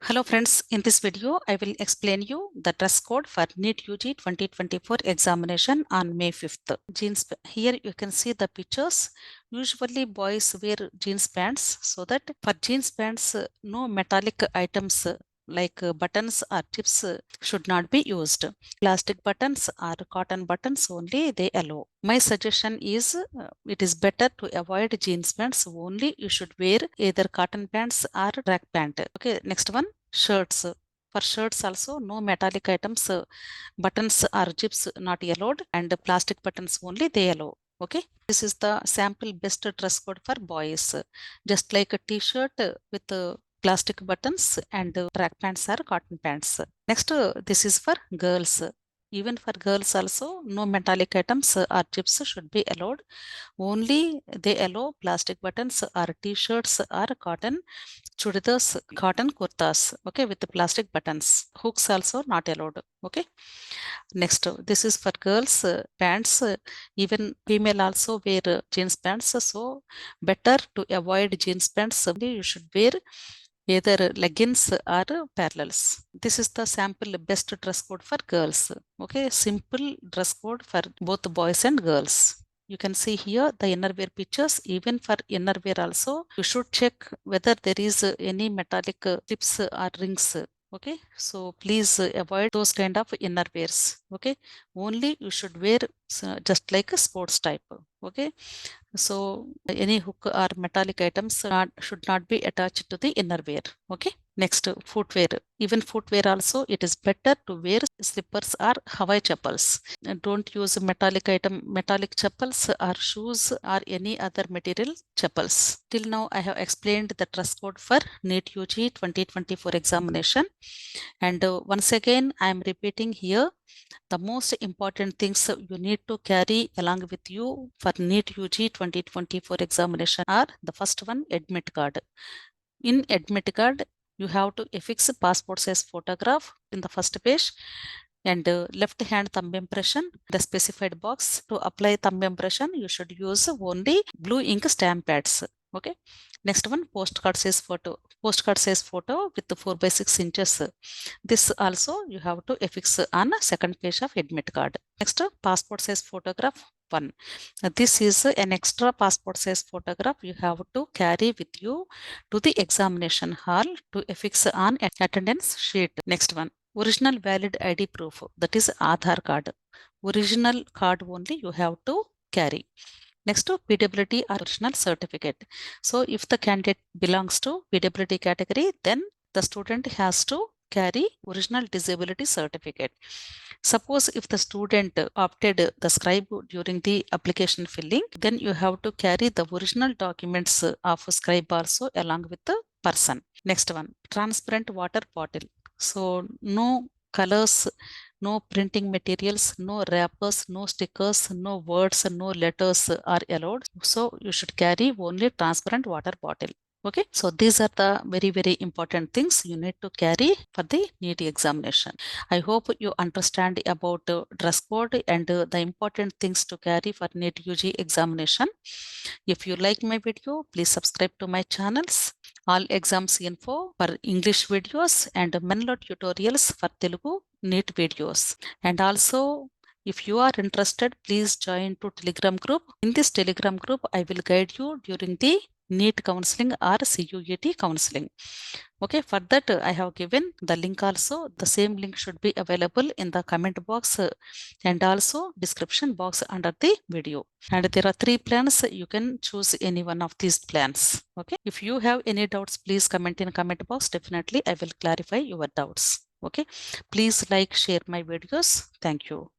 Hello friends, in this video I will explain you the dress code for NEET UG 2024 examination on May 5th. Here you can see the pictures. Usually boys wear jeans pants, so that for jeans pants no metallic items like buttons or tips should not be used. Plastic buttons or cotton buttons only they allow. My suggestion is it is better to avoid jeans pants. Only you should wear either cotton pants or track pant. Okay, next one, shirts. For shirts also no metallic items, buttons or zips not allowed, and plastic buttons only they allow. Okay, this is the sample best dress code for boys. Just like a t-shirt with plastic buttons and track pants or cotton pants. Next, this is for girls. Even for girls also, no metallic items or chips should be allowed. Only they allow plastic buttons or t-shirts or cotton chudidars, cotton kurtas, okay, with the plastic buttons. Hooks also not allowed, okay. Next, this is for girls, pants, even female also wear jeans pants. So better to avoid jeans pants. Only you should wear either leggings or parallels. This is the sample best dress code for girls. Okay, simple dress code for both boys and girls. You can see here the innerwear pictures. Even for innerwear also, you should check whether there is any metallic tips or rings. Okay, so please avoid those kind of innerwears. Okay, only you should wear just like a sports type. Okay, so any hook or metallic items should not be attached to the innerwear. Okay. Next, footwear. Even footwear also, it is better to wear slippers or Hawaii chappals. And don't use metallic chappals or shoes or any other material chappals. Till now, I have explained the dress code for NEET UG 2024 examination. And once again, I am repeating here the most important things you need to carry along with you for NEET UG 2024 examination are the first one, admit card. In admit card, you have to affix a passport size photograph in the first page and left hand thumb impression. The specified box to apply thumb impression, you should use only blue ink stamp pads. Okay. Next one, postcard size photo. Postcard size photo with the 4 by 6 inches. This also you have to affix on a second page of admit card. Next, passport size photograph 1. This is an extra passport size photograph you have to carry with you to the examination hall to affix on attendance sheet. Next one, original valid ID proof, that is Aadhaar card. Original card only you have to carry. Next to PWD or original certificate. So if the candidate belongs to PWD category, then the student has to carry original disability certificate. Suppose if the student opted the scribe during the application filling, then you have to carry the original documents of scribe also along with the person. Next one, transparent water bottle. So no colors, no printing materials, no wrappers, no stickers, no words, no letters are allowed. So you should carry only transparent water bottle. Okay, so these are the very important things you need to carry for the NEET examination. I hope you understand about dress code and the important things to carry for NEET UG examination. If you like my video, please subscribe to my channels. All exams info for English videos and Menlo tutorials for Telugu NEET videos. And also, if you are interested, please join to Telegram group. In this Telegram group, I will guide you during the NEET counseling or CUET counseling. Okay, for that I have given the link also. The same link should be available in the comment box and also description box under the video. And there are 3 plans. You can choose any one of these plans. Okay, if you have any doubts, please comment in comment box. Definitely I will clarify your doubts. Okay, please like, share my videos. Thank you.